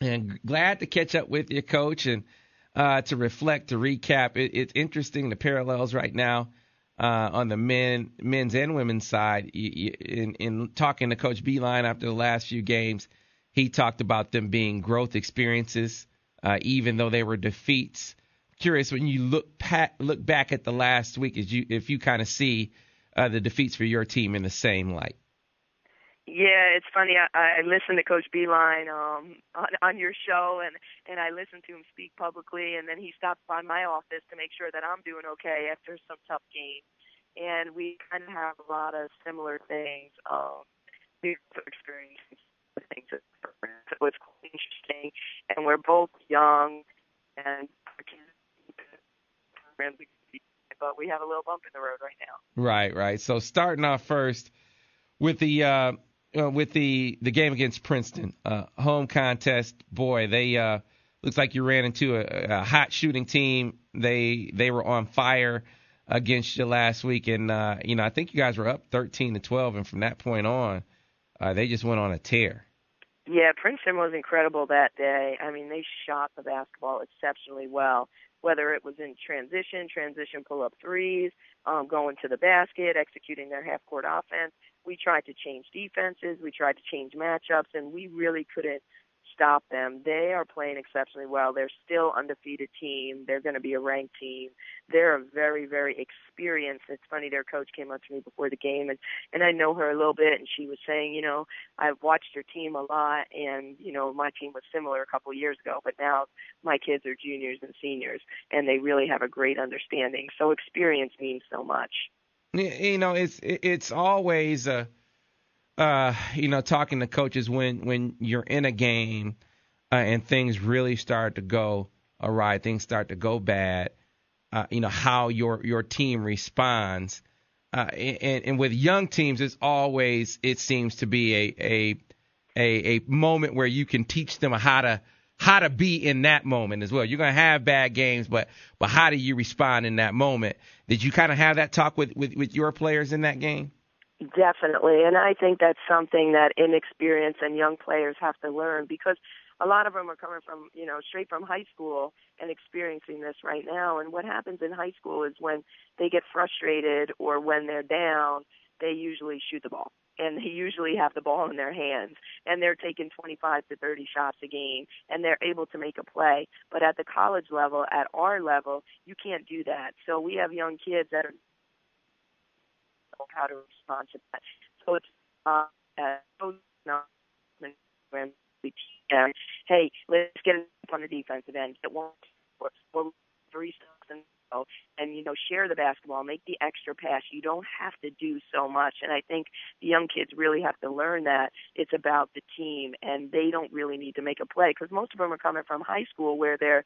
And glad to catch up with you, Coach, and to reflect, to recap. It's interesting the parallels right now on the men's and women's side. In talking to Coach Beeline after the last few games, he talked about them being growth experiences, even though they were defeats. Curious when you look back at the last week, if you kind of see the defeats for your team in the same light. Yeah, it's funny. I listened to Coach Beeline on your show, and I listened to him speak publicly, and then he stopped by my office to make sure that I'm doing okay after some tough games. And we kind of have a lot of similar things, experiences, things that so it's quite interesting. And we're both young, and but we have a little bump in the road right now. Right. So starting off first with the game against Princeton, home contest. Boy, they looks like you ran into a hot shooting team. They were on fire against you last week, and I think you guys were up 13-12, and from that point on, they just went on a tear. Yeah, Princeton was incredible that day. I mean, they shot the basketball exceptionally well, whether it was in transition pull-up threes, going to the basket, executing their half-court offense. We tried to change defenses. We tried to change matchups, and we really couldn't stop them. They are playing exceptionally well. They're still undefeated team. They're going to be a ranked team. They're a very, very experienced. It's funny, their coach came up to me before the game, and I know her a little bit, and she was saying, I've watched your team a lot, and, my team was similar a couple of years ago, but now my kids are juniors and seniors, and they really have a great understanding. So experience means so much. It's always talking to coaches when you're in a game and things really start to go awry, things start to go bad. How your team responds, and with young teams, it seems to be a moment where you can teach them how to be in that moment as well. You're going to have bad games, but how do you respond in that moment? Did you kind of have that talk with your players in that game? Definitely, and I think that's something that inexperienced and young players have to learn, because a lot of them are coming from, straight from high school and experiencing this right now. And what happens in high school is when they get frustrated or when they're down, they usually shoot the ball. And they usually have the ball in their hands, and they're taking 25 to 30 shots a game, and they're able to make a play. But at the college level, at our level, you can't do that. So we have young kids that are how to respond to that. So it's when we teach them, hey, let's get up on the defensive end, get one or three steps and share the basketball, make the extra pass. You don't have to do so much. And I think the young kids really have to learn that it's about the team, and they don't really need to make a play, because most of them are coming from high school where they're,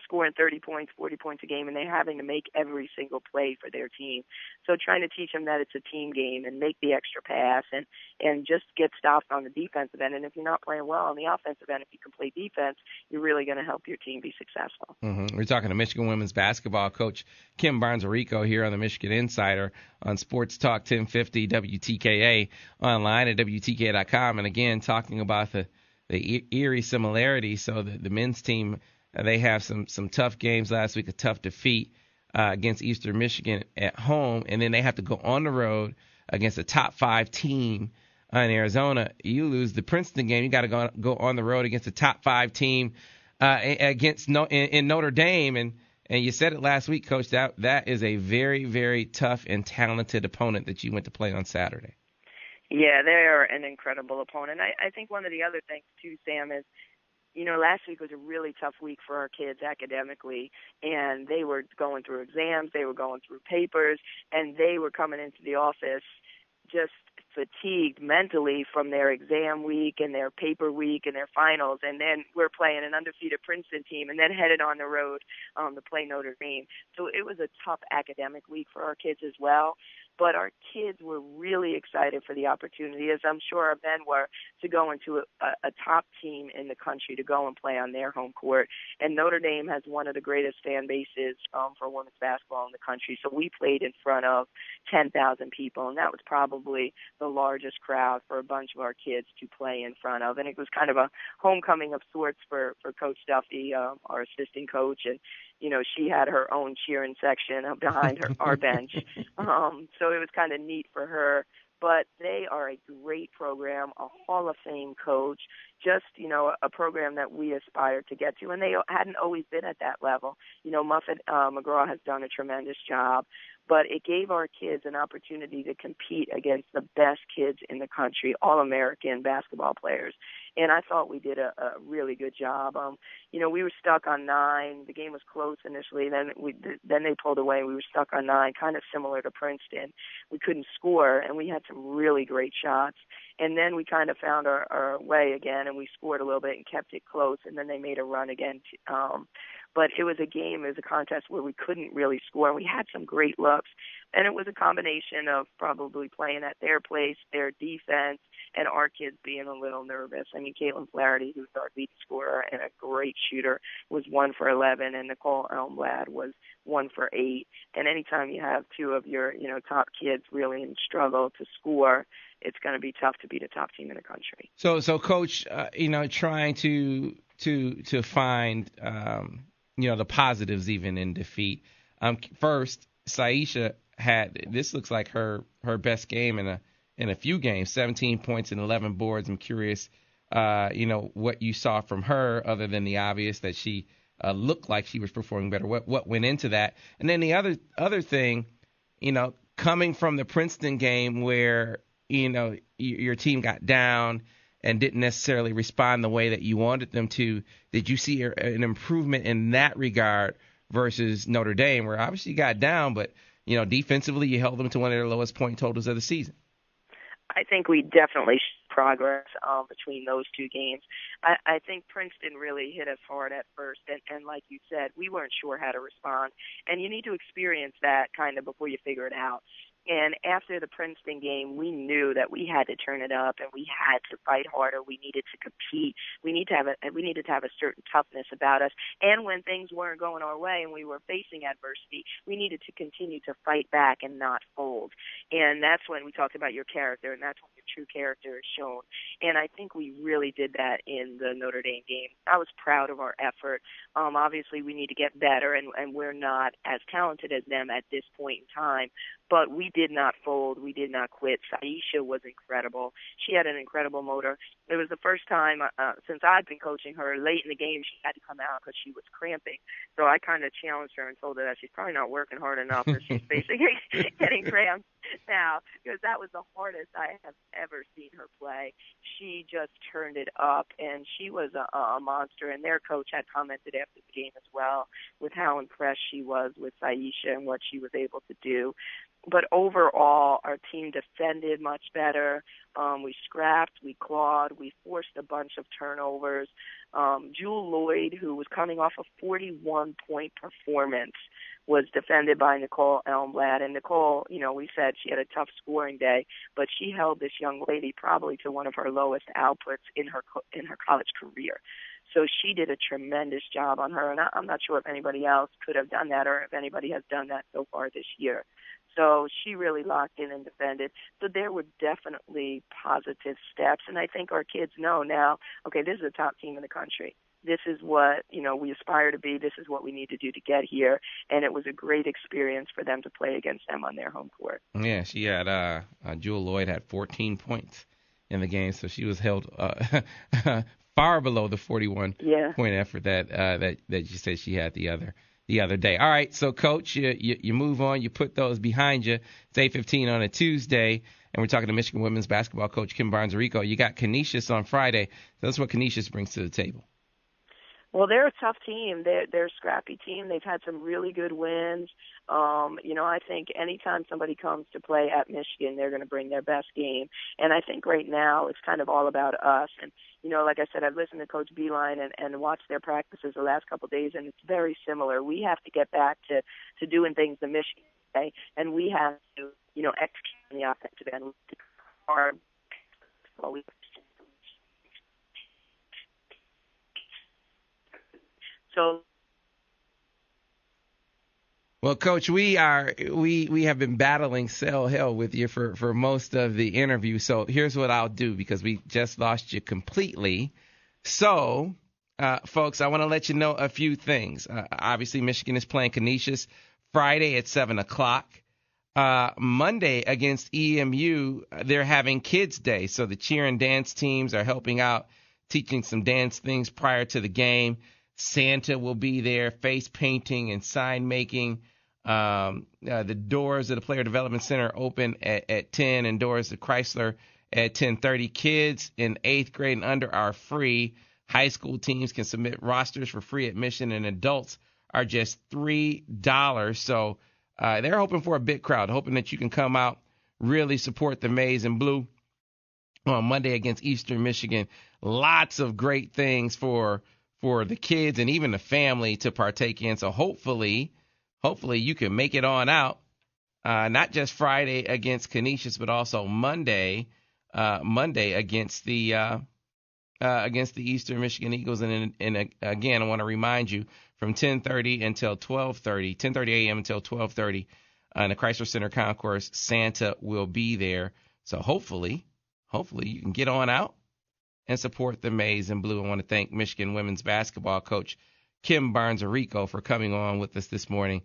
scoring 30 points, 40 points a game, and they're having to make every single play for their team. So trying to teach them that it's a team game and make the extra pass and just get stops on the defensive end. And if you're not playing well on the offensive end, if you can play defense, you're really going to help your team be successful. Mm-hmm. We're talking to Michigan women's basketball coach Kim Barnes Arico here on the Michigan Insider on Sports Talk 1050 WTKA, online at WTKA.com. And again, talking about the eerie similarities. So the men's team, they have some tough games last week, a tough defeat against Eastern Michigan at home, and then they have to go on the road against a top 5 team in Arizona. You lose the Princeton game, you got to go on the road against a top 5 team against in Notre Dame, and you said it last week, Coach. That is a very, very tough and talented opponent that you went to play on Saturday. Yeah, they're an incredible opponent. I think one of the other things too, Sam, is last week was a really tough week for our kids academically, and they were going through exams, they were going through papers, and they were coming into the office just fatigued mentally from their exam week and their paper week and their finals. And then we're playing an undefeated Princeton team and then headed on the road to play Notre Dame. So it was a tough academic week for our kids as well. But our kids were really excited for the opportunity, as I'm sure our men were, to go into a top team in the country to go and play on their home court. And Notre Dame has one of the greatest fan bases for women's basketball in the country. So we played in front of 10,000 people, and that was probably the largest crowd for a bunch of our kids to play in front of. And it was kind of a homecoming of sorts for Coach Duffy, our assistant coach, and she had her own cheering section behind our bench. So it was kind of neat for her. But they are a great program, a Hall of Fame coach, just, a program that we aspire to get to. And they hadn't always been at that level. Muffet McGraw has done a tremendous job. But it gave our kids an opportunity to compete against the best kids in the country, all-American basketball players. And I thought we did a really good job. We were stuck on 9. The game was close initially. Then they pulled away. We were stuck on 9, kind of similar to Princeton. We couldn't score, and we had some really great shots. And then we kind of found our way again, and we scored a little bit and kept it close. And then they made a run again. But it was a contest where we couldn't really score. We had some great looks, and it was a combination of probably playing at their place, their defense, and our kids being a little nervous. I mean, Caitlin Flaherty, who's our lead scorer and a great shooter, was 1 for 11, and Nicole Elmblad was 1 for 8. And anytime you have two of your, top kids really in struggle to score, it's going to be tough to beat a top team in the country. So Coach, trying to find the positives even in defeat. First, Saisha this looks like her best game in a few games, 17 points and 11 boards. I'm curious, what you saw from her other than the obvious that she looked like she was performing better. What went into that? And then the other thing, coming from the Princeton game where, your team got down and didn't necessarily respond the way that you wanted them to, did you see an improvement in that regard versus Notre Dame, where obviously you got down, but, defensively you held them to one of their lowest point totals of the season? I think we definitely progress between those two games. I think Princeton really hit us hard at first, and like you said, we weren't sure how to respond, and you need to experience that kind of before you figure it out. And after the Princeton game, we knew that we had to turn it up and we had to fight harder. We needed to compete. We needed to have a certain toughness about us. And when things weren't going our way and we were facing adversity, we needed to continue to fight back and not fold. And that's when we talked about your character, and that's when your true character is shown. And I think we really did that in the Notre Dame game. I was proud of our effort. Obviously, we need to get better, and we're not as talented as them at this point in time. But we did not fold. We did not quit. Saisha was incredible. She had an incredible motor. It was the first time since I've been coaching her. Late in the game, she had to come out because she was cramping. So I kind of challenged her and told her that she's probably not working hard enough, or she's basically getting cramped now, because that was the hardest I have ever seen her play. She just turned it up, and she was a monster. And their coach had commented after the game as well with how impressed she was with Saisha and what she was able to do. But overall, our team defended much better. We scrapped, we clawed, we forced a bunch of turnovers. Jewel Lloyd, who was coming off a 41-point performance, was defended by Nicole Elmblad. And Nicole, we said she had a tough scoring day, but she held this young lady probably to one of her lowest outputs in her college career. So she did a tremendous job on her, and I'm not sure if anybody else could have done that or if anybody has done that so far this year. So she really locked in and defended. So there were definitely positive steps, and I think our kids know now, okay, this is a top team in the country. This is what, we aspire to be. This is what we need to do to get here. And it was a great experience for them to play against them on their home court. Yeah, she had Jewel Lloyd had 14 points in the game, so she was held far below the 41-point effort that you said she had the other day. All right, so Coach, you move on. You put those behind you. It's 8:15 on a Tuesday, and we're talking to Michigan women's basketball coach Kim Barnes-Arico. You got Canisius on Friday. So that's what Canisius brings to the table. Well, they're a tough team. They're a scrappy team. They've had some really good wins. I think anytime somebody comes to play at Michigan, they're going to bring their best game. And I think right now it's kind of all about us. And, like I said, I've listened to Coach Beeline and watched their practices the last couple of days, and it's very similar. We have to get back to doing things the Michigan way, and we have to executing the offensive end. Hard. So. Well, Coach, we have been battling cell hell with you for most of the interview. So here's what I'll do, because we just lost you completely. So, folks, I want to let you know a few things. Obviously, Michigan is playing Canisius Friday at 7 o'clock. Monday against EMU, they're having Kids Day. So the cheer and dance teams are helping out, teaching some dance things prior to the game. Santa will be there, face painting and sign making. The doors of the Player Development Center open at 10, and doors to Chrysler at 10:30. Kids in 8th grade and under are free. High school teams can submit rosters for free admission, and adults are just $3. So they're hoping for a big crowd, hoping that you can come out, really support the Maize and Blue on Monday against Eastern Michigan. Lots of great things for the kids and even the family to partake in. So hopefully you can make it on out, not just Friday against Canisius, but also Monday against the Eastern Michigan Eagles. And again, I want to remind you, from 10:30 until 12:30, 10:30 a.m. until 12:30 in the Chrysler Center Concourse, Santa will be there. So hopefully you can get on out and support the Maize and Blue. I want to thank Michigan women's basketball coach Kim Barnes-Arico for coming on with us this morning